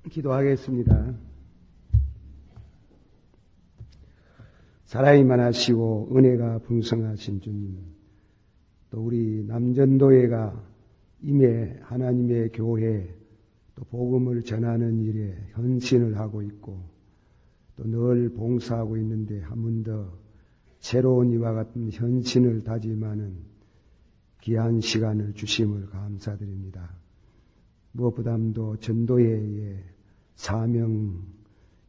기도하겠습니다. 사랑이 많으시고 은혜가 풍성하신 주님, 또 우리 남전도회가 임해 하나님의 교회, 또 복음을 전하는 일에 헌신을 하고 있고 또 늘 봉사하고 있는데 한 번 더 새로운 이와 같은 헌신을 다짐하는 귀한 시간을 주심을 감사드립니다. 무엇보다도 전도회의 사명,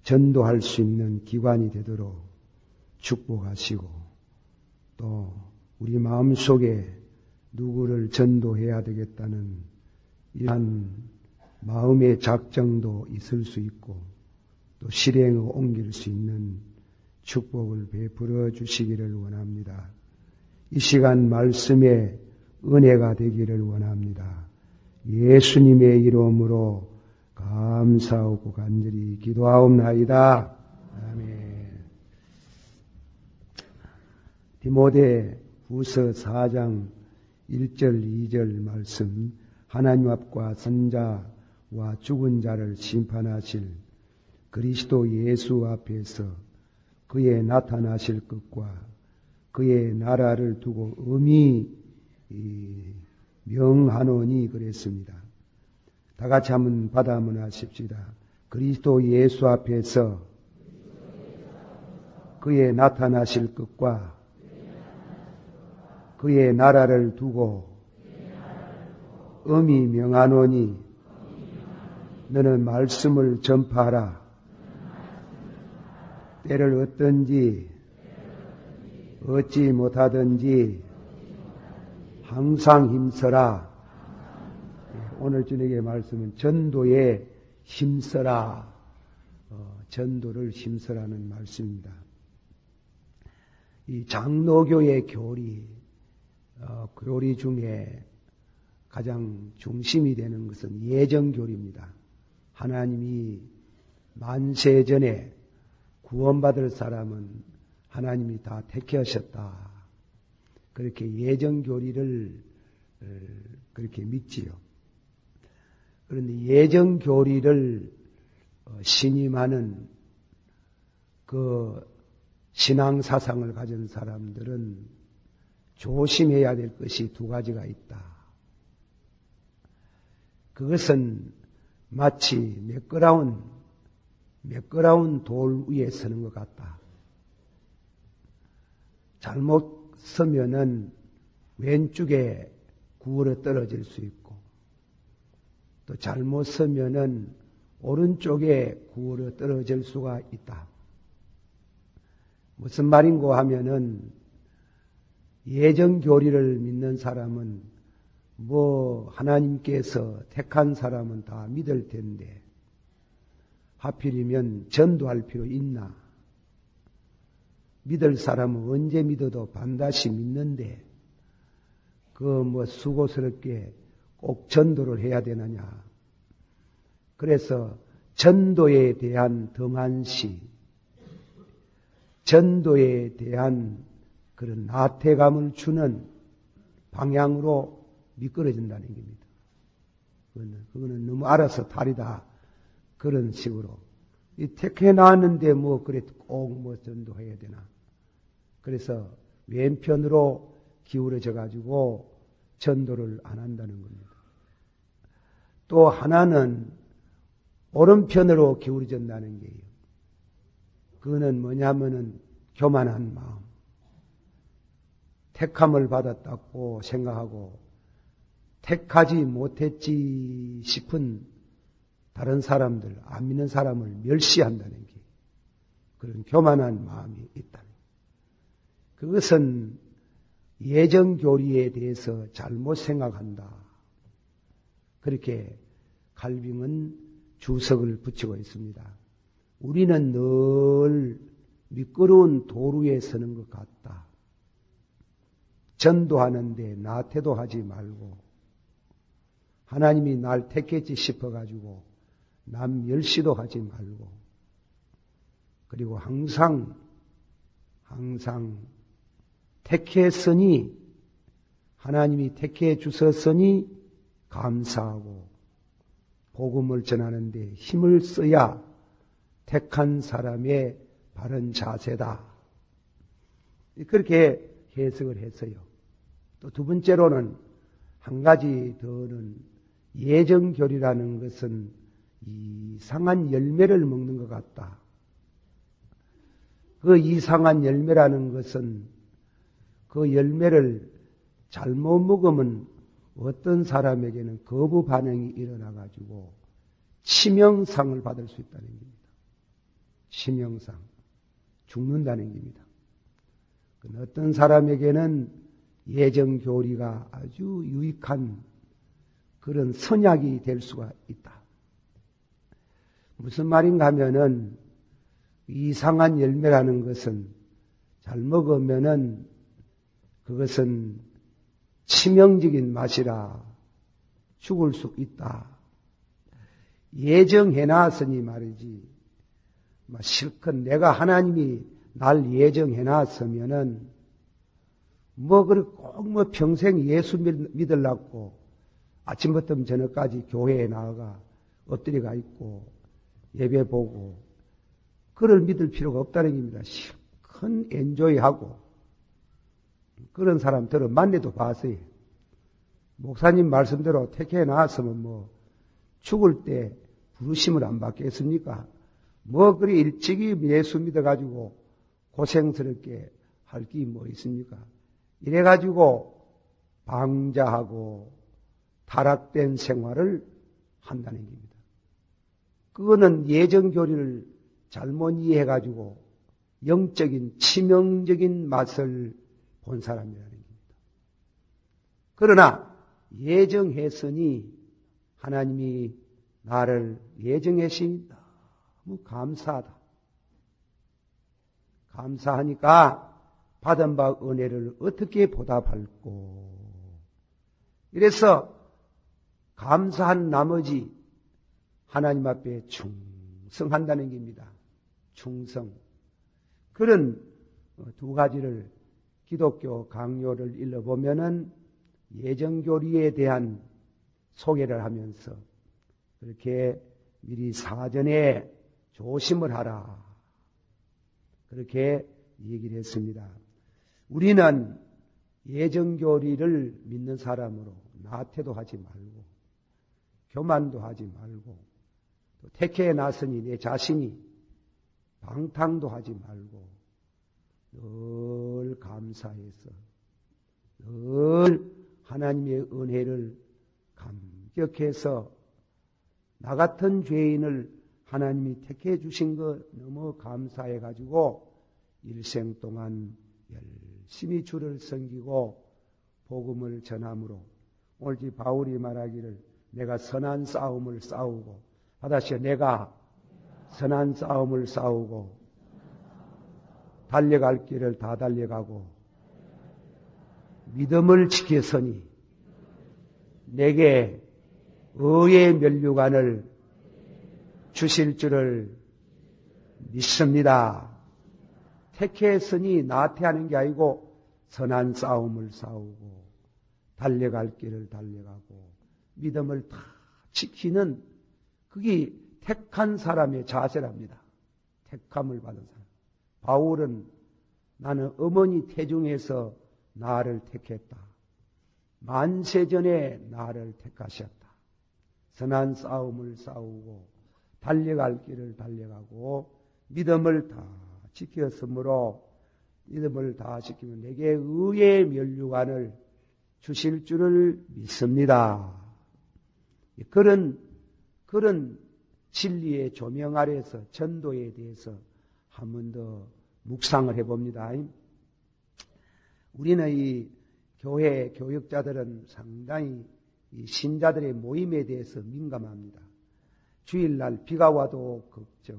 전도할 수 있는 기관이 되도록 축복하시고 또 우리 마음속에 누구를 전도해야 되겠다는 이러한 마음의 작정도 있을 수 있고 또 실행에 옮길 수 있는 축복을 베풀어 주시기를 원합니다. 이 시간 말씀에 은혜가 되기를 원합니다. 예수님의 이름으로 감사하고 간절히 기도하옵나이다. 아멘. 디모데 후서 4장 1절 2절 말씀, 하나님 앞과 선자와 죽은 자를 심판하실 그리스도 예수 앞에서 그의 나타나실 것과 그의 나라를 두고 엄히 명하노니 그랬습니다. 다 같이 한번 받아문 하십시다. 그리스도 예수 앞에서 그의 나타나실 것과 그의 나라를 두고 엄히 명하노니 너는 말씀을 전파하라. 때를 얻든지 얻지 못하든지 항상 힘써라. 오늘 저녁의 말씀은 전도에 힘써라. 전도를 힘써라는 말씀입니다. 이 장로교의 교리 중에 가장 중심이 되는 것은 예정교리입니다. 하나님이 만세전에 구원받을 사람은 하나님이 다 택하셨다. 그렇게 예정교리를 그렇게 믿지요. 그런데 예정교리를 신임하는 그 신앙사상을 가진 사람들은 조심해야 될 것이 두 가지가 있다. 그것은 마치 매끄러운 돌 위에 서는 것 같다. 잘못 서면은 왼쪽에 구부러 떨어질 수 있고 또 잘못 서면은 오른쪽에 구부러 떨어질 수가 있다. 무슨 말인고 하면은 예정교리를 믿는 사람은 하나님께서 택한 사람은 다 믿을 텐데 하필이면 전도할 필요 있나? 믿을 사람은 언제 믿어도 반드시 믿는데 수고스럽게 꼭 전도를 해야 되느냐? 그래서 전도에 대한 등한시, 전도에 대한 그런 나태감을 주는 방향으로 미끄러진다는 겁니다. 그거는 너무 알아서 탈이다. 그런 식으로. 택해 나왔는데 그래 꼭 전도해야 되나. 그래서 왼편으로 기울어져 가지고 전도를 안 한다는 겁니다. 또 하나는 오른편으로 기울어진다는 게요. 그거는 뭐냐면은 교만한 마음. 택함을 받았다고 생각하고 택하지 못했지 싶은 다른 사람들, 안 믿는 사람을 멸시한다는 게 그런 교만한 마음이 있다. 그것은 예정교리에 대해서 잘못 생각한다. 그렇게 칼빈은 주석을 붙이고 있습니다. 우리는 늘 미끄러운 돌 위에 서는 것 같다. 전도하는데 나태도 하지 말고 하나님이 날 택했지 싶어가지고 남 멸시도 하지 말고 그리고 항상 택했으니 하나님이 택해 주셨으니 감사하고 복음을 전하는데 힘을 써야 택한 사람의 바른 자세다. 그렇게 해석을 했어요. 또 두 번째로는 한 가지 더는 예정교리라는 것은 이상한 열매를 먹는 것 같다. 그 이상한 열매라는 것은 그 열매를 잘못 먹으면 어떤 사람에게는 거부 반응이 일어나가지고 치명상을 받을 수 있다는 겁니다. 치명상. 죽는다는 겁니다. 어떤 사람에게는 예정교리가 아주 유익한 그런 선약이 될 수가 있다. 무슨 말인가 하면은 이상한 열매라는 것은 잘 먹으면은 그것은 치명적인 맛이라 죽을 수 있다. 예정해놨으니 말이지. 실컷 내가 하나님이 날 예정해놨으면은 꼭 평생 예수 믿으려고 아침부터 저녁까지 교회에 나가 엎드려가 있고 예배 보고 그를 믿을 필요가 없다는 겁니다. 실컷 엔조이하고 그런 사람들은 만나도 봤어요. 목사님 말씀대로 택해 나왔으면 죽을 때 부르심을 안 받겠습니까? 그리 일찍이 예수 믿어가지고 고생스럽게 할 게 있습니까? 이래가지고 방자하고 타락된 생활을 한다는 겁니다. 그거는 예정교리를 잘못 이해해가지고 영적인 치명적인 맛을 본 사람이라는 겁니다. 그러나 예정했으니 하나님이 나를 예정했으니 너무 감사하다. 감사하니까 받은 바 은혜를 어떻게 보답할꼬. 이래서 감사한 나머지 하나님 앞에 충성한다는 겁니다. 충성. 그런 두 가지를 기독교 강요를 읽어보면은 예정교리에 대한 소개를 하면서 그렇게 미리 사전에 조심을 하라. 그렇게 얘기를 했습니다. 우리는 예정교리를 믿는 사람으로 나태도 하지 말고 교만도 하지 말고 또 택해 놨으니 내 자신이 방탕도 하지 말고 늘 감사해서 늘 하나님의 은혜를 감격해서 나 같은 죄인을 하나님이 택해 주신 것 너무 감사해 가지고 일생 동안 열심히 주를 섬기고 복음을 전함으로 오늘 바울이 말하기를 내가 선한 싸움을 싸우고 다시요 내가 선한 싸움을 싸우고 달려갈 길을 다 달려가고 믿음을 지켰으니 내게 의의 면류관을 주실 줄을 믿습니다. 택했으니 나태하는 게 아니고 선한 싸움을 싸우고 달려갈 길을 달려가고 믿음을 다 지키는 그게 택한 사람의 자세랍니다. 택함을 받은 사람. 바울은 나는 어머니 태중에서 나를 택했다. 만세전에 나를 택하셨다. 선한 싸움을 싸우고 달려갈 길을 달려가고 믿음을 다 지켰으므로 믿음을 다 지키면 내게 의의 면류관을 주실 줄을 믿습니다. 그런 진리의 조명 아래서 전도에 대해서 한 번 더 묵상을 해봅니다. 우리는 이 교회 교육자들은 상당히 이 신자들의 모임에 대해서 민감합니다. 주일날 비가 와도 걱정,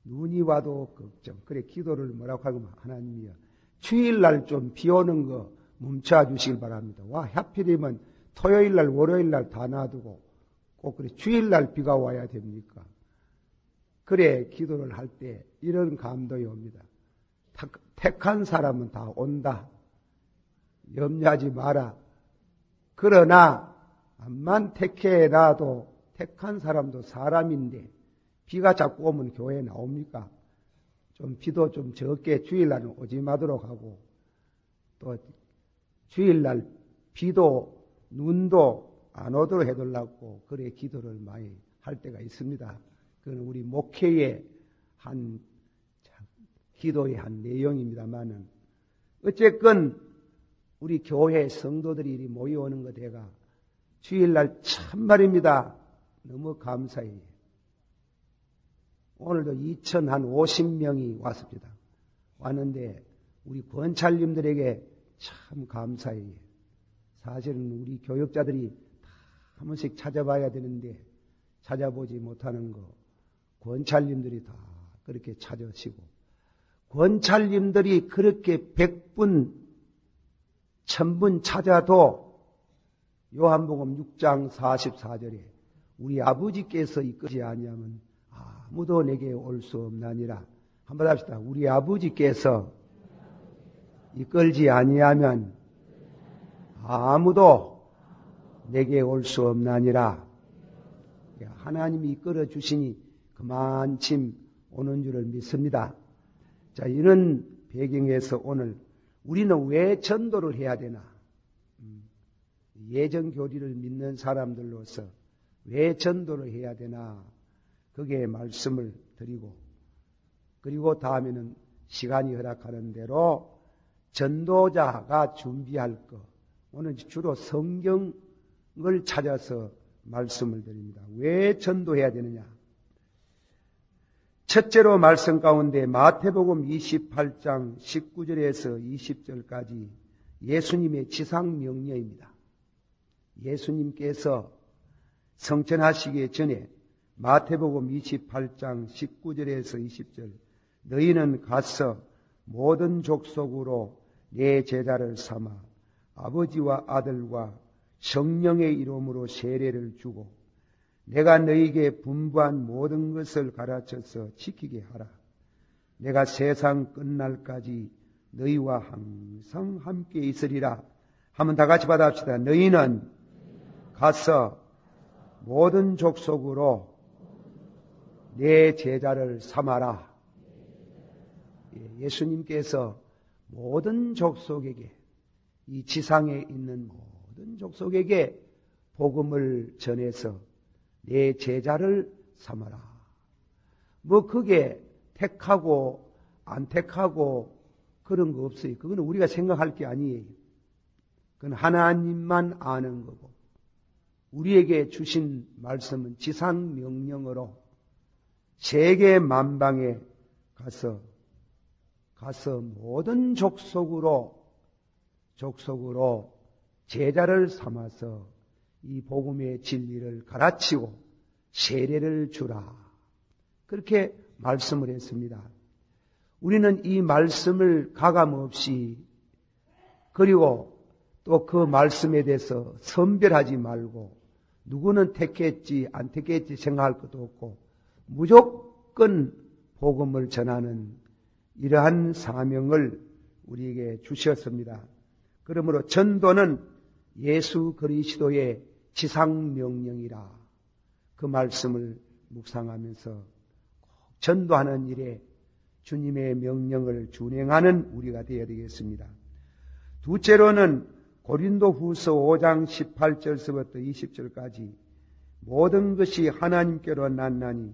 눈이 와도 걱정. 그래 기도를 뭐라고 하면 하나님이여 주일날 좀 비 오는 거 멈춰 주시길 바랍니다. 와 하필이면 토요일날 월요일날 다 놔두고 꼭 그래 주일날 비가 와야 됩니까? 그래 기도를 할 때 이런 감동이 옵니다. 택한 사람은 다 온다. 염려하지 마라. 그러나 암만 택해놔도 택한 사람도 사람인데 비가 자꾸 오면 교회에 나옵니까? 좀 비도 좀 적게 주일날은 오지 마도록 하고 또 주일날 비도 눈도 안 오도록 해달라고 그래 기도를 많이 할 때가 있습니다. 그건 우리 목회의 한 기도의 한 내용입니다만은 어쨌건 우리 교회 성도들이 모여오는 것에가 주일날 참말입니다. 너무 감사해요. 오늘도 2,050명이 왔습니다. 왔는데 우리 권찰님들에게 참 감사해요. 사실은 우리 교육자들이 다 한 번씩 찾아봐야 되는데 찾아보지 못하는 거 권찰님들이 다 그렇게 찾으시고 권찰님들이 그렇게 100분 1000분 찾아도 요한복음 6장 44절에 우리 아버지께서 이끄지 아니하면 아무도 내게 올 수 없나니라. 한번 합시다. 우리 아버지께서 이끌지 아니하면 아무도 내게 올 수 없나니라. 하나님이 이끌어 주시니 그만침 오는 줄을 믿습니다. 자, 이런 배경에서 오늘 우리는 왜 전도를 해야 되나? 예정 교리를 믿는 사람들로서 왜 전도를 해야 되나? 거기에 말씀을 드리고 그리고 다음에는 시간이 허락하는 대로 전도자가 준비할 것 오늘 주로 성경을 찾아서 말씀을 드립니다. 왜 전도해야 되느냐? 첫째로 말씀 가운데 마태복음 28장 19절에서 20절까지 예수님의 지상명령입니다. 예수님께서 성천하시기 전에 마태복음 28장 19절에서 20절 너희는 가서 모든 족속으로 내 제자를 삼아 아버지와 아들과 성령의 이름으로 세례를 주고 내가 너희에게 분부한 모든 것을 가르쳐서 지키게 하라. 내가 세상 끝날까지 너희와 항상 함께 있으리라. 한번 다 같이 받아봅시다. 너희는 가서 모든 족속으로 내 제자를 삼아라. 예수님께서 모든 족속에게 이 지상에 있는 모든 족속에게 복음을 전해서 내 제자를 삼아라. 뭐 그게 택하고 안 택하고 그런 거 없어요. 그건 우리가 생각할 게 아니에요. 그건 하나님만 아는 거고 우리에게 주신 말씀은 지상 명령으로 세계 만방에 가서 모든 족속으로 제자를 삼아서 이 복음의 진리를 가르치고 세례를 주라. 그렇게 말씀을 했습니다. 우리는 이 말씀을 가감없이 그리고 또 그 말씀에 대해서 선별하지 말고 누구는 택했지 안 택했지 생각할 것도 없고 무조건 복음을 전하는 이러한 사명을 우리에게 주셨습니다. 그러므로 전도는 예수 그리스도의 지상명령이라 그 말씀을 묵상하면서 꼭 전도하는 일에 주님의 명령을 준행하는 우리가 되어야 되겠습니다. 둘째로는 고린도후서 5장 18절서부터 20절까지 모든 것이 하나님께로 났나니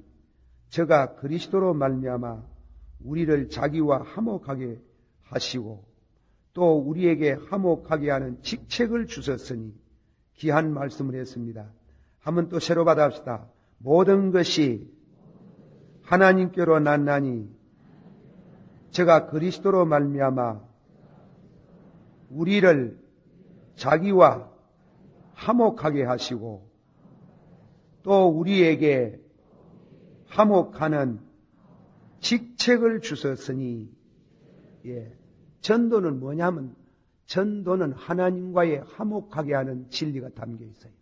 저가 그리스도로 말미암아 우리를 자기와 화목하게 하시고 또 우리에게 화목하게 하는 직책을 주셨으니 귀한 말씀을 했습니다. 한번 또 새로 받아봅시다. 모든 것이 하나님께로 났나니 저가 그리스도로 말미암아 우리를 자기와 화목하게 하시고 또 우리에게 화목하는 직책을 주셨으니 전도는 뭐냐면 전도는 하나님과의 화목하게 하는 진리가 담겨 있어요.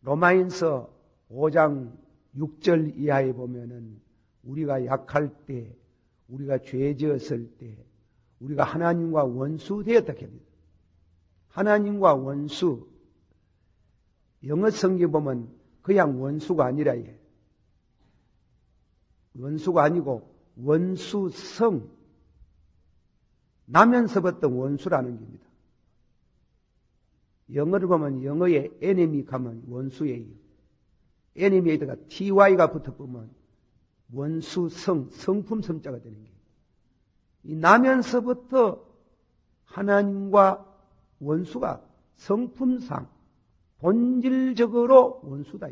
로마인서 5장 6절 이하에 보면은 우리가 약할 때, 우리가 죄 지었을 때, 우리가 하나님과 원수 되었다 합니다. 하나님과 원수, 영어 성경 보면 그냥 원수가 아니라 예. 원수가 아니고 원수성, 나면서부터 원수라는 겁니다. 영어를 보면 영어에 enemy 가면 원수예요. enemy에다가 ty가 붙어보면 원수성, 성품 성자가 되는 거예요. 이 나면서부터 하나님과 원수가 성품상 본질적으로 원수다.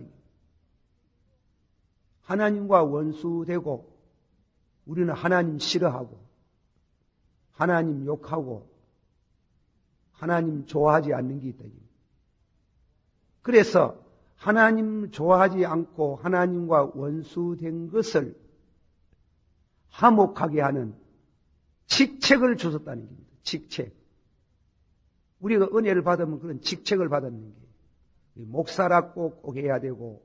하나님과 원수되고 우리는 하나님 싫어하고 하나님 욕하고 하나님 좋아하지 않는 게 있다. 그래서 하나님 좋아하지 않고 하나님과 원수된 것을 화목하게 하는 직책을 주셨다는 겁니다. 직책. 우리가 은혜를 받으면 그런 직책을 받았는 게 목사라고 꼭 해야 되고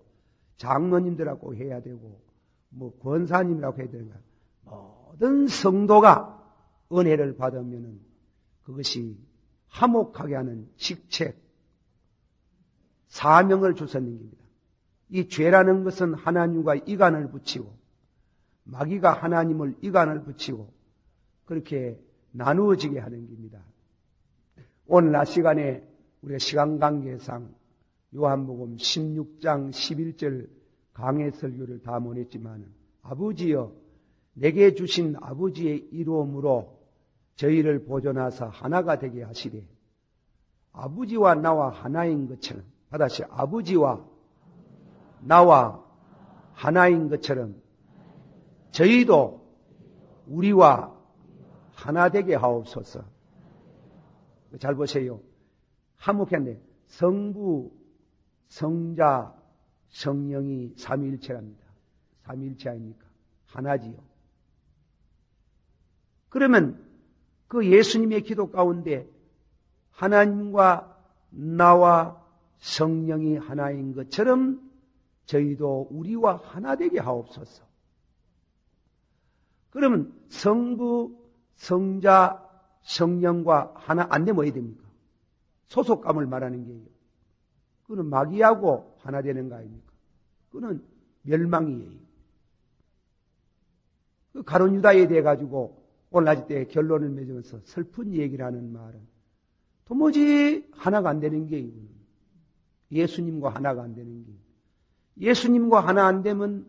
장로님들하고 꼭 해야 되고 뭐 권사님이라고 해야 되는가. 모든 성도가 은혜를 받으면 그것이 화목하게 하는 직책, 사명을 주셨는 겁니다. 이 죄라는 것은 하나님과 이간을 붙이고 마귀가 하나님을 이간을 붙이고 그렇게 나누어지게 하는 겁니다. 오늘 낮 시간에 우리가 시간 관계상 요한복음 16장 11절 강해 설교를 다 못했지만 아버지여 내게 주신 아버지의 이름으로 저희를 보존하사 하나가 되게 하시되 아버지와 나와 하나인 것처럼 다시 아버지와 나와 하나인 것처럼 저희도 우리와 하나 되게 하옵소서. 잘 보세요. 화목했네. 성부, 성자, 성령이 삼위일체랍니다. 삼위일체 아닙니까? 하나지요. 그러면 그 예수님의 기도 가운데 하나님과 나와 성령이 하나인 것처럼 저희도 우리와 하나 되게 하옵소서. 그러면 성부, 성자, 성령과 하나 안 되면 어디 됩니까? 소속감을 말하는 게요. 그는 마귀하고 하나 되는 거 아닙니까? 그는 멸망이에요. 그 가룟 유다에 대해 가지고 오늘 낮 때 결론을 맺으면서 슬픈 얘기를 하는 말은 도무지 하나가 안 되는 게 예수님과 하나가 안 되는 게 예수님과 하나 안 되면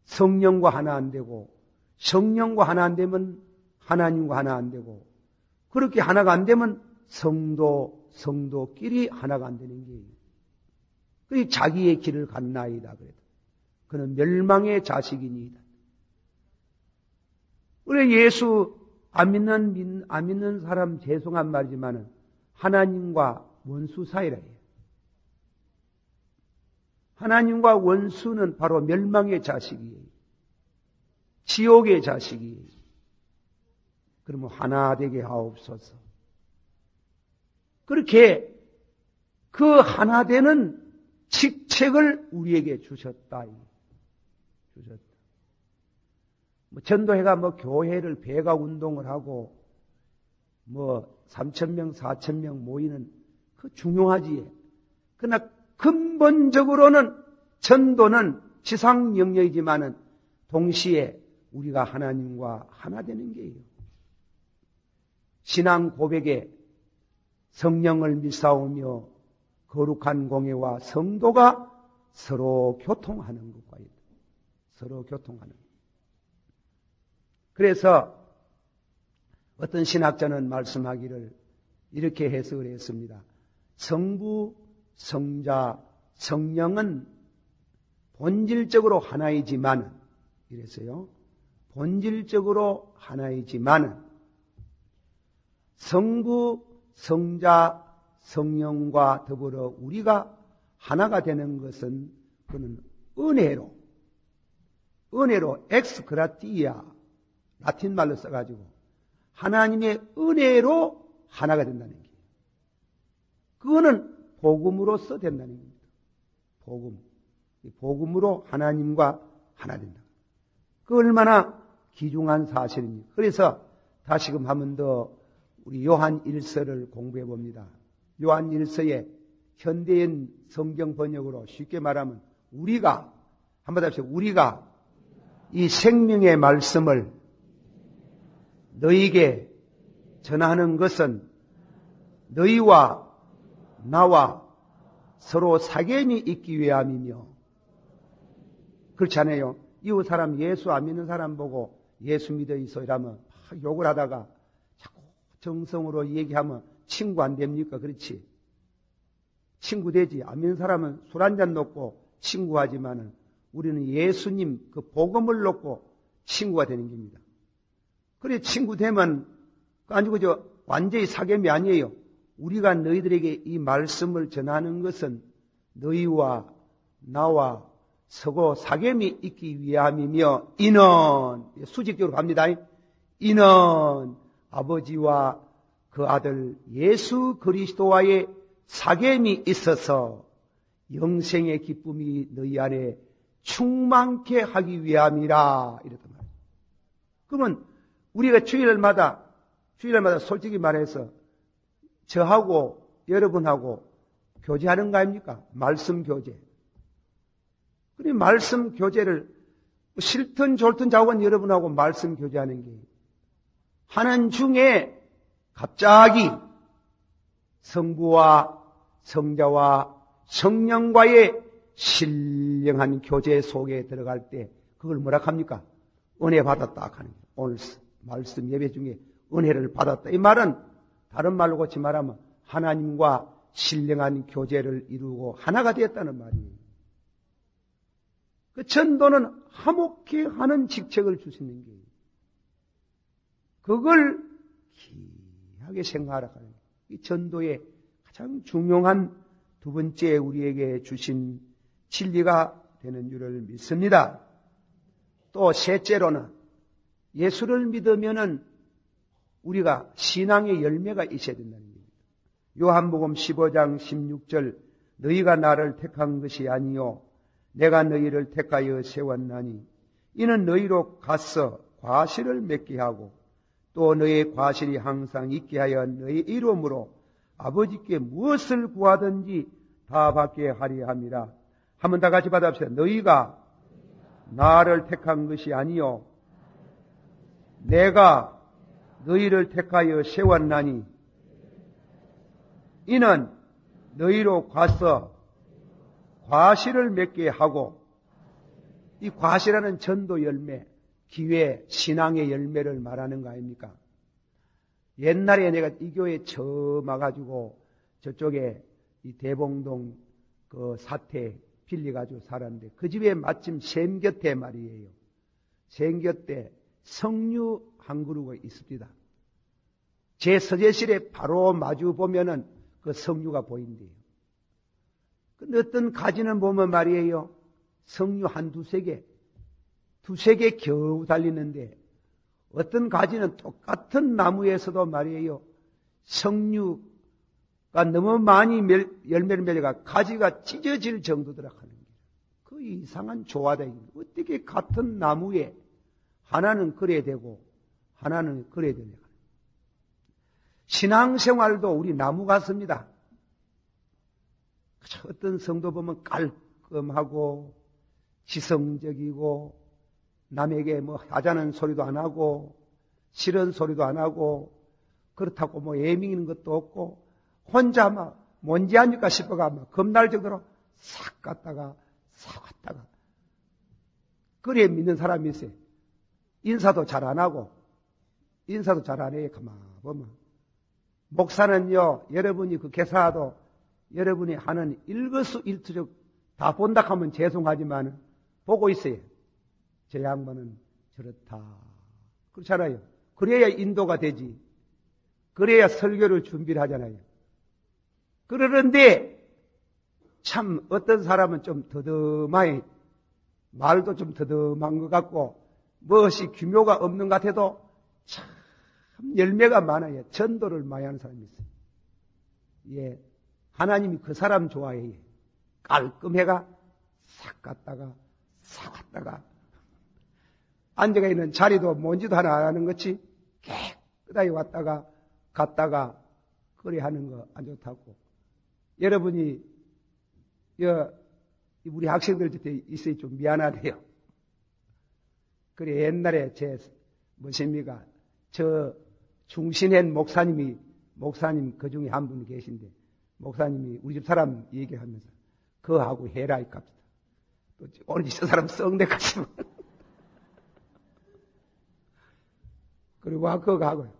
성령과 하나 안 되고 성령과 하나 안 되면 하나님과 하나 안 되고 그렇게 하나가 안 되면 성도끼리 하나가 안 되는 게 그 자기의 길을 갔나이다 그래도 그는 멸망의 자식이니이다. 우리 예수 안 믿는 사람 죄송한 말이지만 하나님과 원수 사이라 해요. 하나님과 원수는 바로 멸망의 자식이에요. 지옥의 자식이에요. 그러면 하나 되게 하옵소서. 그렇게 그 하나 되는 직책을 우리에게 주셨다. 주셨다. 전도회가 교회를 배가 운동을 하고 3,000명, 4,000명 모이는 그 중요하지. 그러나 근본적으로는 전도는 지상 영역이지만은 동시에 우리가 하나님과 하나 되는 게예요. 신앙 고백에 성령을 믿사오며 거룩한 공예와 성도가 서로 교통하는 것과 있다. 서로 교통하는 것. 그래서 어떤 신학자는 말씀하기를 이렇게 해석을 했습니다. 성부, 성자, 성령은 본질적으로 하나이지만 이랬어요. 본질적으로 하나이지만 성부, 성자, 성령과 더불어 우리가 하나가 되는 것은 그는 은혜로 엑스그라티아 라틴 말로 써가지고 하나님의 은혜로 하나가 된다는 게 그거는 복음으로써 된다는 겁니다. 복음으로 하나님과 하나 된다. 그 얼마나 귀중한 사실입니까? 그래서 다시금 한 번 더 우리 요한 1서를 공부해 봅니다. 요한 1서의 현대인 성경 번역으로 쉽게 말하면 우리가, 한번 합시다. 우리가 이 생명의 말씀을 너희에게 전하는 것은 너희와 나와 서로 사귐이 있기 위함이며, 그렇지 않아요? 이웃 사람 예수 안 믿는 사람 보고 예수 믿어 있어 이러면 막 욕을 하다가 자꾸 정성으로 얘기하면 친구 안 됩니까? 그렇지? 친구 되지. 안 믿는 사람은 술 한잔 놓고 친구하지만은 우리는 예수님 그 복음을 놓고 친구가 되는 겁니다. 그래 친구 되면 아니고 완전히 사귐이 아니에요. 우리가 너희들에게 이 말씀을 전하는 것은 너희와 나와 서로 사귐이 있기 위함이며, 이는 수직적으로 갑니다. 이는 아버지와 그 아들 예수 그리스도와의 사귐이 있어서 영생의 기쁨이 너희 안에 충만케 하기 위함이라 이랬단 말이에요. 그러면 우리가 주일날마다 솔직히 말해서 저하고 여러분하고 교제하는 거 아닙니까? 말씀 교제. 그래 말씀 교제를 싫든 좋든 자고는 여러분하고 말씀 교제하는 게 하는 중에 갑자기 성부와 성자와 성령과의 신령한 교제 속에 들어갈 때 그걸 뭐라 합니까? 은혜 받았다 하는 거예요. 오늘 말씀 예배 중에 은혜를 받았다. 이 말은 다른 말로 고치 말하면 하나님과 신령한 교제를 이루고 하나가 되었다는 말이에요. 그 전도는 화목케 하는 직책을 주시는 거예요. 그걸 귀하게 생각하라 하는 거예요. 이 전도의 가장 중요한 두 번째 우리에게 주신 진리가 되는 줄을 믿습니다. 또 셋째로는 예수를 믿으면은 우리가 신앙의 열매가 있어야 된다는 겁니다. 요한복음 15장 16절 너희가 나를 택한 것이 아니요 내가 너희를 택하여 세웠나니 이는 너희로 가서 과실을 맺게 하고 또 너희의 과실이 항상 있게 하여 너희 이름으로 아버지께 무엇을 구하든지 다 받게 하리 함이라. 한번 다 같이 받아봅시다. 너희가 나를 택한 것이 아니요 내가 너희를 택하여 세웠나니 이는 너희로 가서 과실을 맺게 하고, 이 과실하는 전도 열매, 기회, 신앙의 열매를 말하는 거 아닙니까? 옛날에 내가 이 교회에 처음 와가지고 저쪽에 이 대봉동 그 사태 빌려가지고 살았는데 그 집에 마침 샘 곁에 말이에요. 샘 곁에 석류 한 그루가 있습니다. 제 서재실에 바로 마주 보면은 그 석류가 보인대요. 근데 어떤 가지는 보면 말이에요. 석류 한 두세 개 겨우 달리는데 어떤 가지는 똑같은 나무에서도 말이에요. 석류가 너무 많이 열매를 맺어가 가지가 찢어질 정도더라 하는 거예요. 그 이상한 조화다. 어떻게 같은 나무에 하나는 그래야 되고 하나는 그래야 되냐. 신앙생활도 우리 나무 같습니다. 어떤 성도 보면 깔끔하고 지성적이고 남에게 뭐 하자는 소리도 안 하고 싫은 소리도 안 하고 그렇다고 뭐 예민한 것도 없고 혼자 막 뭔지 아닐까 싶어가 막 겁날 정도로 싹 갔다가 싹 왔다가 그래 믿는 사람이 있어요. 인사도 잘 안 하고 인사도 잘 안 해요. 가만 보면 목사는요 여러분이 그 개사도 여러분이 하는 일거수일투족 다 본다 하면 죄송하지만 보고 있어요. 저 양반은 저렇다. 그렇잖아요. 그래야 인도가 되지. 그래야 설교를 준비를 하잖아요. 그러는데 참 어떤 사람은 좀 더듬하게 말도 좀 더듬한 것 같고 무엇이 규모가 없는 것 같아도 참 열매가 많아요. 전도를 많이 하는 사람이 있어요. 예. 하나님이 그 사람 좋아해요. 깔끔해가 싹 갔다가 싹 왔다가 앉아가 있는 자리도 뭔지도 하나 안 하는 것이 깨끗하게 왔다가 갔다가 그래 하는 거 안 좋다고. 여러분이 우리 학생들한테 있어야 좀 미안하대요. 그래, 옛날에 뭐십니까? 저 중신한 목사님 그 중에 한 분 계신데, 목사님이 우리 집 사람 얘기하면서, 그거하고 해라, 이 값이다. 또 오늘 저 사람 썩내 같으면. 그리고 그거 하고요.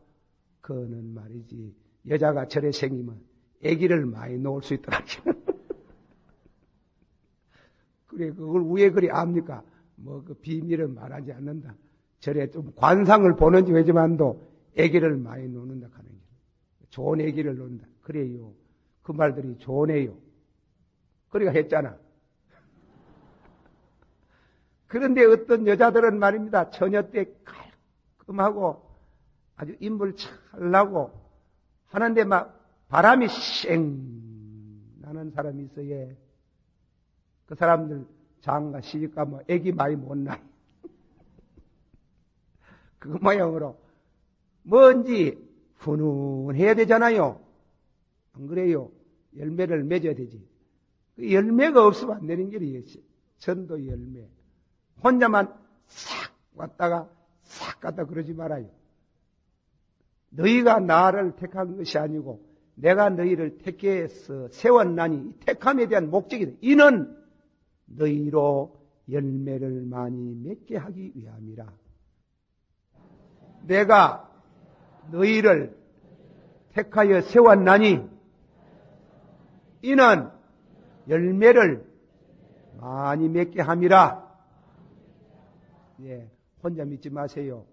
그는 말이지, 여자가 저래 생기면 아기를 많이 놓을 수 있더라고요. 그래, 그걸 왜 그리 압니까? 뭐 그 비밀은 말하지 않는다. 저래 좀 관상을 보는지 왜지만도 아기를 많이 놓는다 하는 게. 좋은 아기를 놓는다. 그래요. 그 말들이 좋네요. 그리가 했잖아. 그런데 어떤 여자들은 말입니다. 처녀 때 깔끔하고 아주 인물 찰나고 하는데 막 바람이 쌩 나는 사람이 있어요. 그 사람들 장가 시집가 뭐 애기 많이 못 나. 그 모양으로 뭔지 훈훈해야 되잖아요. 안 그래요? 열매를 맺어야 되지. 그 열매가 없으면 안 되는 길이에요. 전도 열매. 혼자만 싹 왔다가 싹 갔다 그러지 말아요. 너희가 나를 택한 것이 아니고 내가 너희를 택해서 세웠나니 이 택함에 대한 목적이다. 이는 너희로 열매를 많이 맺게 하기 위함이라. 내가 너희를 택하여 세웠나니 이는 열매를 많이 맺게 함이라. 예, 혼자 믿지 마세요.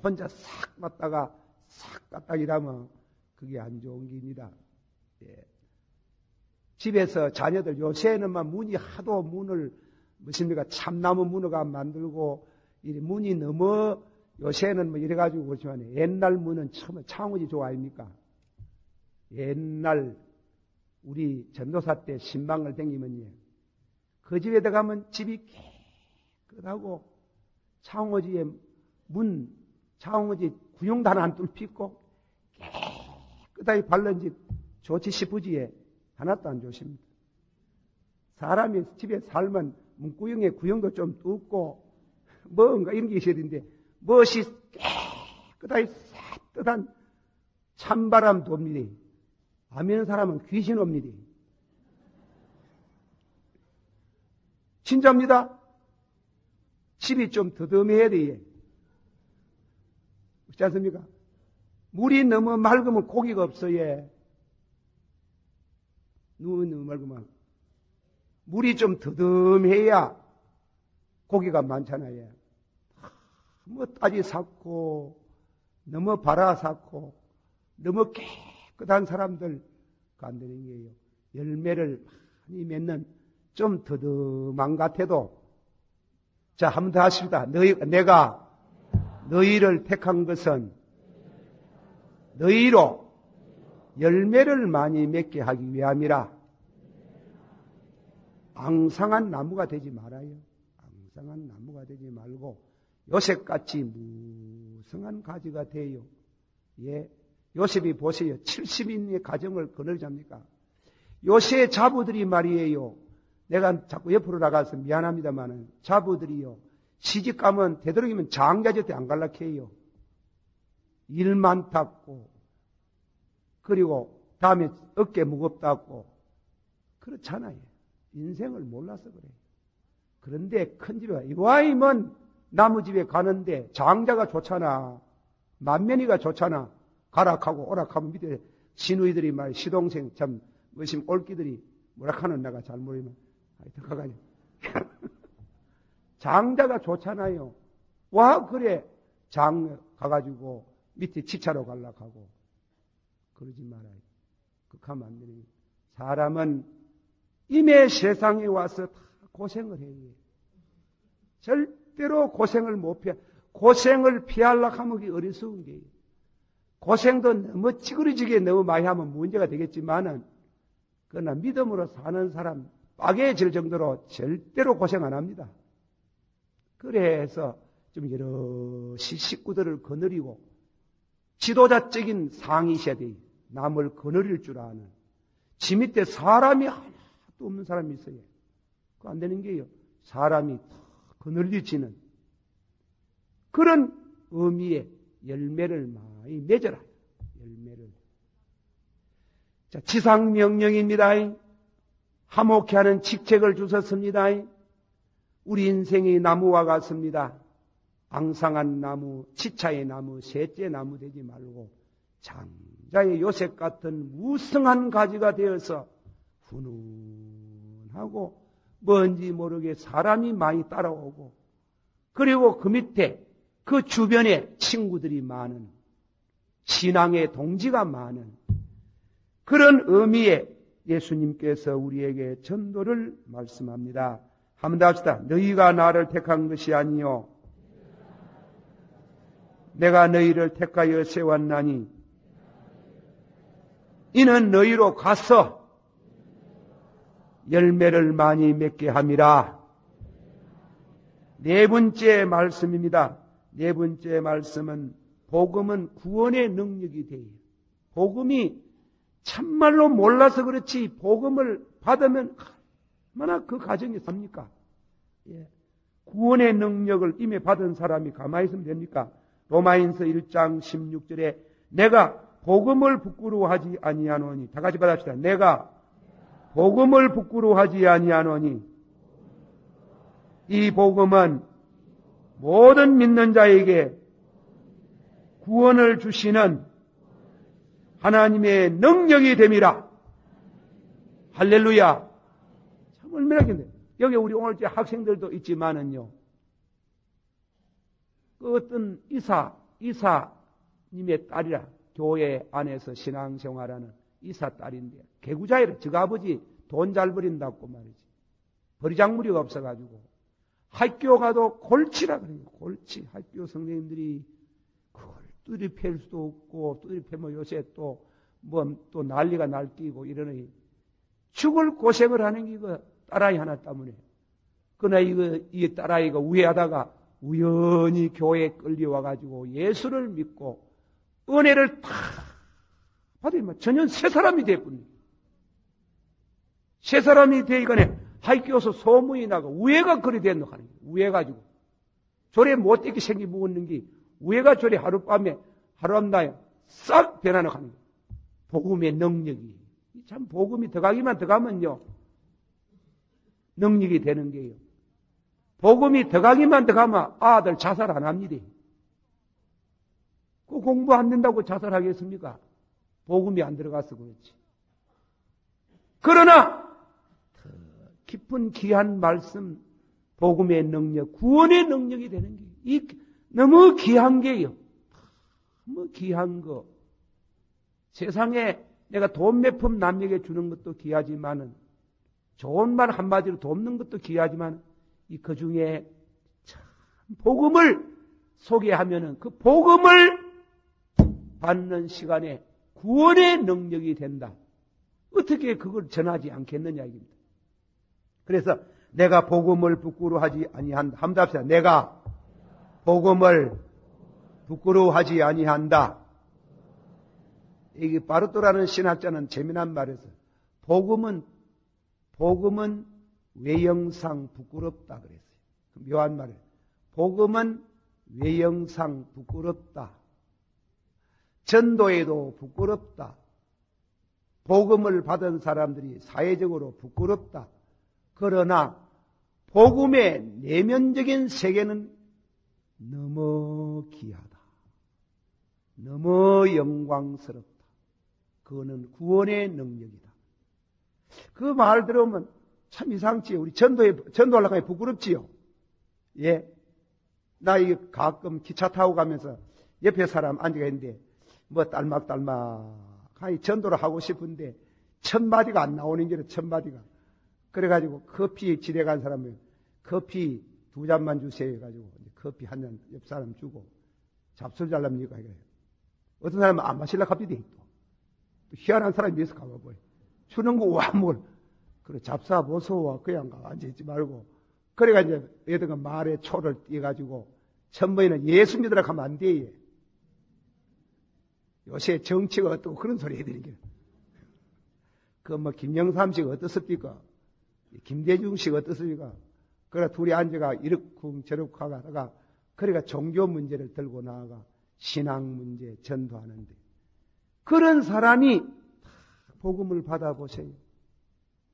혼자 싹 왔다가 싹 갔다 이러면 그게 안 좋은 길입니다. 예. 집에서 자녀들 요새는 막 문이 하도 문을 무엇입니까? 참나무 문어가 만들고 이 문이 너무 요새는 뭐 이래가지고 그렇지만 옛날 문은 처음에 창호지 좋아 아닙니까? 옛날 우리 전도사 때 신방을 댕기면요. 그 집에 들어가면 집이 깨끗하고 창호지에 창호지 구용단 안 뚫혀 있고 깨끗하게 발른 집 좋지 싶으지에 하나도 안 좋습니다. 사람이 집에 살면 문구용에 구용도 좀 뚫고 뭔가 이런 게 있어야 되는데 무엇이 깨끗하게 따뜻한 찬바람 돕니다. 아멘 사람은 귀신 옵니다. 진짜입니다. 집이 좀 더듬해야 돼요. 그렇지 않습니까? 물이 너무 맑으면 고기가 없어요. 눈이 너무 맑으면 물이 좀 더듬해야 고기가 많잖아요. 너무 따지 삭고 너무 발아 삭고 너무 깨끗한 사람들 안 되는 거예요. 열매를 많이 맺는 좀 더듬한 것 같아도 자, 한 번 더 하십니다. 내가 너희를 택한 것은 너희로 열매를 많이 맺게 하기 위함이라. 앙상한 나무가 되지 말아요. 앙상한 나무가 되지 말고 요셉같이 무성한 가지가 돼요. 예, 요셉이 보세요. 70인의 가정을 거느리잡니까? 요셉 자부들이 말이에요. 내가 자꾸 옆으로 나가서 미안합니다만은 자부들이요. 시집 가면 되도록이면 장자한테 안 갈라해요. 일 많다고 그리고 다음에 어깨 무겁다고 그렇잖아요. 인생을 몰라서 그래요. 그런데 큰 집에 이와이면 나무 집에 가는데 장자가 좋잖아. 만면이가 좋잖아. 가락하고 오락하면 밑에 시누이들이 말 시동생 참 무슨 올기들이 뭐라 하는 내가 잘 모르면 하여튼 가가지고 장자가 좋잖아요. 와 그래 장 가가지고 밑에 지차로 갈락하고 그러지 말아요. 그하면 안 되는 사람은 이미 세상에 와서 다 고생을 해요. 절대로 고생을 못 피해. 고생을 피하려고 하면 그게 어리석은 게예요. 고생도 너무 찌그러지게 너무 많이 하면 문제가 되겠지만은 그러나 믿음으로 사는 사람 빠개질 정도로 절대로 고생 안 합니다. 그래서 좀 여러 식구들을 거느리고 지도자적인 상이셔야 돼요. 남을 거느릴 줄 아는. 지 밑에 사람이 하나도 없는 사람이 있어요. 그거 안 되는 게요. 사람이 거늘리지는 그런 의미의 열매를 많이 맺어라. 열매를. 자, 지상명령입니다. 화목케 하는 직책을 주셨습니다. 우리 인생이 나무와 같습니다. 앙상한 나무, 치차의 나무, 셋째 나무 되지 말고 장자의 요셉 같은 무성한 가지가 되어서 훈훈하고 뭔지 모르게 사람이 많이 따라오고 그리고 그 밑에 그 주변에 친구들이 많은 신앙의 동지가 많은 그런 의미에 예수님께서 우리에게 전도를 말씀합니다. 한번 더 합시다. 너희가 나를 택한 것이 아니요 내가 너희를 택하여 세웠나니 이는 너희로 가서 열매를 많이 맺게 함이라. 네 번째 말씀입니다. 네 번째 말씀은 복음은 구원의 능력이 돼요. 복음이 참말로 몰라서 그렇지 복음을 받으면 얼마나 그 가정이 삽니까? 예. 구원의 능력을 이미 받은 사람이 가만히 있으면 됩니까? 로마인서 1장 16절에 내가 복음을 부끄러워하지 아니하노니 다 같이 받읍시다. 내가 복음을 부끄러워하지 아니하노니 이 복음은 모든 믿는 자에게 구원을 주시는 하나님의 능력이 됨이라. 할렐루야. 참 얼마나 긴데. 여기 우리 오늘 학생들도 있지만은요. 그 어떤 이사님의 딸이라 교회 안에서 신앙생활하는 이사 딸인데 개구자이래. 저 아버지 돈 잘 버린다고 말이지. 버리장물이가 없어가지고 학교 가도 골치라 그래요. 골치. 학교 선생님들이 그걸 뚜리 팰 수도 없고 뚜리 패면 요새 또 난리가 날뛰고 이러니 죽을 고생을 하는 게 이거 딸아이 하나 때문에. 그러나 이 딸아이가 우회하다가 우연히 교회에 끌려와가지고 예수를 믿고 은혜를 다 받으면 전혀 새 사람이 됐군요. 새 사람이 되니까 학교에서 소문이 나고 우애가 그리 됐노 하는 거예요. 우애가지고 저래 못되게 생기 묵었는 게 우애가 저래 하룻밤에 하룻밤나에 싹 변하는 하는 거예요. 복음의 능력이 참 복음이 들어가면요 능력이 되는 게요. 복음이 들어가면 아들 자살 안 합니다. 그 공부 안 된다고 자살하겠습니까? 복음이 안 들어가서 그렇지. 그러나 깊은 귀한 말씀, 복음의 능력, 구원의 능력이 되는 게 너무 귀한 게요. 너무 귀한 거. 세상에 내가 돈 몇 푼 남에게 주는 것도 귀하지만은 좋은 말 한마디로 돕는 것도 귀하지만 그 중에 참 복음을 소개하면은 그 복음을 받는 시간에 구원의 능력이 된다. 어떻게 그걸 전하지 않겠느냐 이겁니다. 그래서 내가 복음을 부끄러워하지 아니한다. 한번 합시다. 내가 복음을 부끄러워하지 아니한다. 이게 바르토라는 신학자는 재미난 말에서 복음은 외형상 부끄럽다 그랬어요. 묘한 말이에요. 복음은 외형상 부끄럽다. 전도에도 부끄럽다. 복음을 받은 사람들이 사회적으로 부끄럽다. 그러나 복음의 내면적인 세계는 너무 귀하다. 너무 영광스럽다. 그거는 구원의 능력이다. 그 말 들으면 참 이상치요. 우리 전도하려고 하면 부끄럽지요. 예. 나 이게 가끔 기차 타고 가면서 옆에 사람 앉아 있는데 딸막딸막하니 전도를 하고 싶은데 첫 마디가 안 나오는 게로 첫 마디가. 그래가지고 커피 집에 간 사람은 커피 2잔만 주세요 해가지고 커피 한 잔 옆 사람 주고 잡술 잘랍니까? 어떤 사람은 안 마실라 합니다. 또 희한한 사람이 위해서 가봐버려. 주는 거 와 뭘. 그래 잡사 보소와 그냥 앉아있지 말고. 그래가 이제 여든가 말에 초를 띄어가지고 천번에는 예수 믿으라 하면 안 돼. 요새 정치가 어떻고 그런 소리 해드리게. 김영삼 씨가 어떻습니까? 김대중 씨가 어떻습니까? 그래 둘이 앉아가 이렇쿵 저렇쿵 하다가 그래가 종교 문제를 들고 나아가 신앙 문제 전도하는데 그런 사람이 복음을 받아보세요.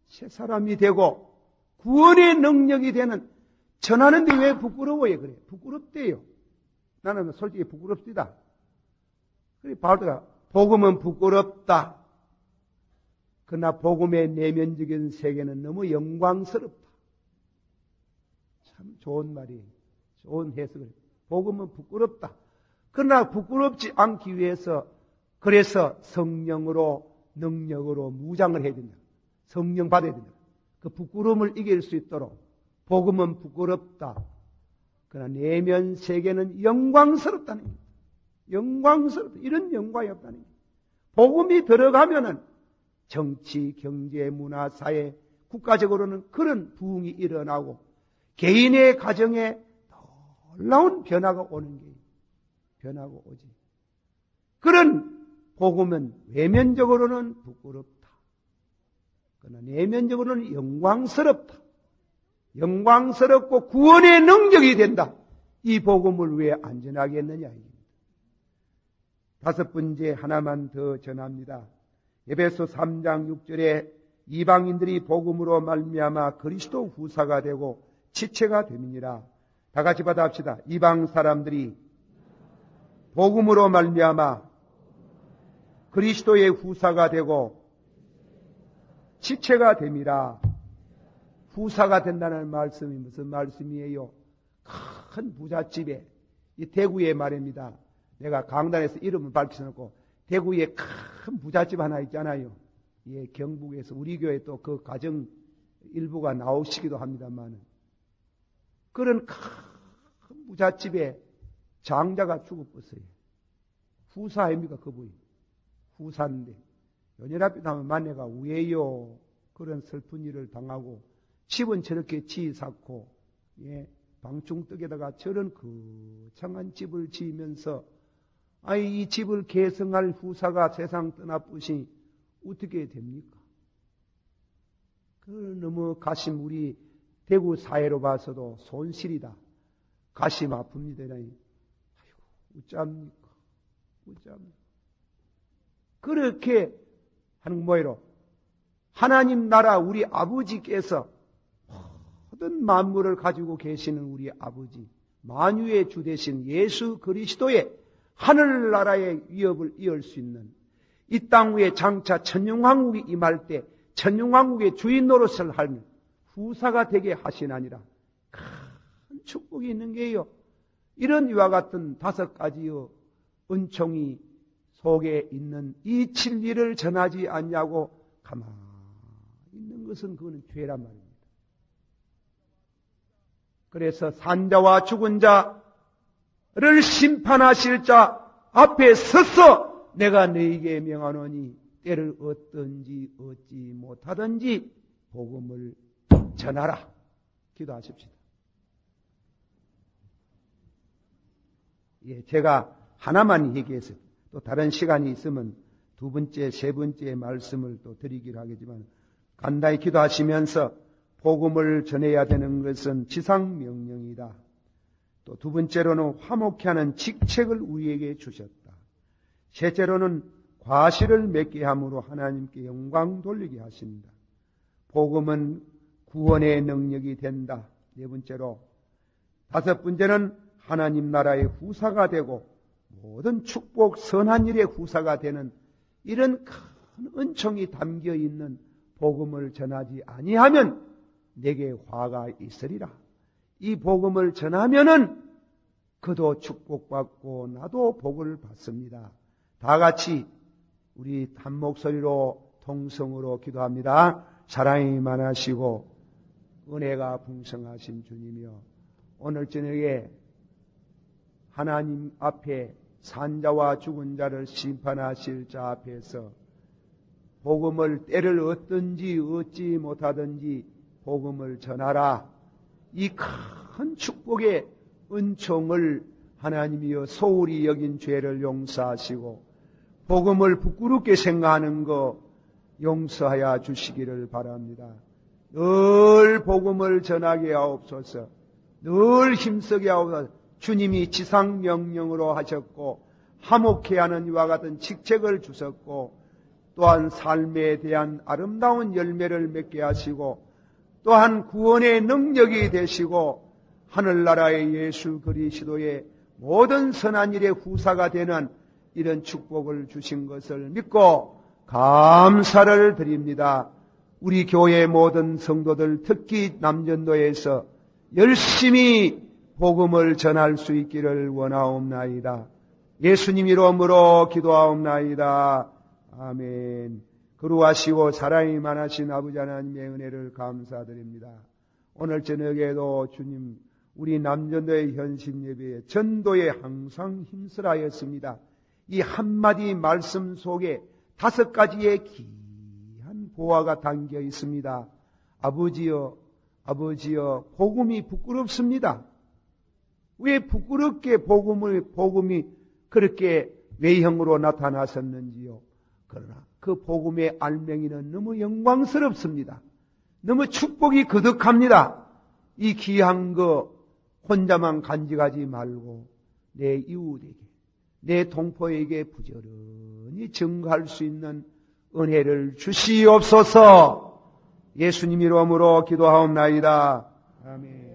새 사람이 되고 구원의 능력이 되는 전하는데 왜 부끄러워요? 그래 부끄럽대요. 나는 솔직히 부끄럽습니다. 그래 바울가 복음은 부끄럽다. 그러나 복음의 내면적인 세계는 너무 영광스럽다. 참 좋은 말이에요. 좋은 해석을. 복음은 부끄럽다. 그러나 부끄럽지 않기 위해서 그래서 성령으로 능력으로 무장을 해야 된다. 성령 받아야 된다. 그 부끄러움을 이길 수 있도록 복음은 부끄럽다. 그러나 내면 세계는 영광스럽다는 겁니다. 영광스럽다. 이런 영광이 없다는 겁니다. 복음이 들어가면은 정치, 경제, 문화, 사회, 국가적으로는 그런 부흥이 일어나고 개인의 가정에 놀라운 변화가 오는 게 변화가 오지. 그런 복음은 외면적으로는 부끄럽다. 그러나 내면적으로는 영광스럽다. 영광스럽고 구원의 능력이 된다. 이 복음을 왜 안전하게 했느냐. 다섯 번째 하나만 더 전합니다. 에베소 3장 6절에 이방인들이 복음으로 말미암아 그리스도 후사가 되고 지체가 됨이니라. 다 같이 받아합시다. 이방 사람들이 복음으로 말미암아 그리스도의 후사가 되고 지체가 됨이라. 후사가 된다는 말씀이 무슨 말씀이에요? 큰 부잣집에 이 대구의 말입니다. 내가 강단에서 이름을 밝혀놓고 대구에 큰 부잣집 하나 있잖아요. 예, 경북에서 우리 교회 또 그 가정 일부가 나오시기도 합니다만 그런 큰 부잣집에 장자가 죽었어요. 후사 아닙니까 그분이? 후사인데 연혈합병 하면 만내가 왜요? 그런 슬픈 일을 당하고 집은 저렇게 지사고 예, 방충떡에다가 저런 거창한 집을 지으면서 아이 이 집을 계승할 후사가 세상 떠나쁘시 어떻게 됩니까? 그 너무 가심 우리 대구 사회로 봐서도 손실이다. 가심 아픕니다. 아이고 어쩝니까? 어쩝니까? 그렇게 하는 뭐예요? 하나님 나라 우리 아버지께서 모든 만물을 가지고 계시는 우리 아버지 만유의 주 되신 예수 그리스도의 하늘나라의 위협을 이을 수 있는 이 땅 위에 장차 천년왕국이 임할 때 천년왕국의 주인 노릇을 할 후사가 되게 하시나니라. 큰 축복이 있는 게요. 이런 이와 같은 다섯 가지의 은총이 속에 있는 이 진리를 전하지 않냐고 가만히 있는 것은 그거는 죄란 말입니다. 그래서 산자와 죽은 자를 심판하실 자 앞에 서서 내가 너희에게 명하노니 때를 얻든지 얻지 못하든지 복음을 전하라. 기도하십시다. 예, 제가 하나만 얘기했어요. 또 다른 시간이 있으면 두 번째, 세 번째 말씀을 또 드리기로 하겠지만 간단히 기도하시면서 복음을 전해야 되는 것은 지상명령이다. 또 두 번째로는 화목케 하는 직책을 우리에게 주셨다. 셋째로는 과실을 맺게 함으로 하나님께 영광 돌리게 하신다. 복음은 구원의 능력이 된다. 네 번째로 다섯 번째는 하나님 나라의 후사가 되고 모든 축복 선한 일의 후사가 되는 이런 큰 은총이 담겨 있는 복음을 전하지 아니하면 내게 화가 있으리라. 이 복음을 전하면은 그도 축복받고 나도 복을 받습니다. 다 같이 우리 한 목소리로 통성으로 기도합니다. 사랑이 많으시고 은혜가 풍성하신 주님이여, 오늘 저녁에 하나님 앞에 산자와 죽은 자를 심판하실 자 앞에서 복음을 때를 얻든지 얻지 못하든지 복음을 전하라. 이 큰 축복의 은총을 하나님이여 소홀히 여긴 죄를 용서하시고 복음을 부끄럽게 생각하는 거 용서하여 주시기를 바랍니다. 늘 복음을 전하게 하옵소서. 늘 힘쓰게 하옵소서. 주님이 지상 명령으로 하셨고 화목해야 하는 이와 같은 직책을 주셨고 또한 삶에 대한 아름다운 열매를 맺게 하시고 또한 구원의 능력이 되시고 하늘나라의 예수 그리스도의 모든 선한 일의 후사가 되는 이런 축복을 주신 것을 믿고 감사를 드립니다. 우리 교회 모든 성도들 특히 남전도에서 열심히 복음을 전할 수 있기를 원하옵나이다. 예수님 이름으로 기도하옵나이다. 아멘. 거룩하시고 사랑이 많으신 아버지 하나님의 은혜를 감사드립니다. 오늘 저녁에도 주님 우리 남전도의 현신 예배에 전도에 항상 힘쓰라였습니다. 이 한마디 말씀 속에 5가지의 귀한 보화가 담겨 있습니다. 아버지여, 아버지여, 복음이 부끄럽습니다. 왜 부끄럽게 복음이 그렇게 외형으로 나타났었는지요. 그러나 그 복음의 알맹이는 너무 영광스럽습니다. 너무 축복이 거듭합니다. 이 귀한 거 혼자만 간직하지 말고 내 이웃에게, 내 동포에게 부지런히 증거할 수 있는 은혜를 주시옵소서. 예수님 이름으로 기도하옵나이다. 아멘.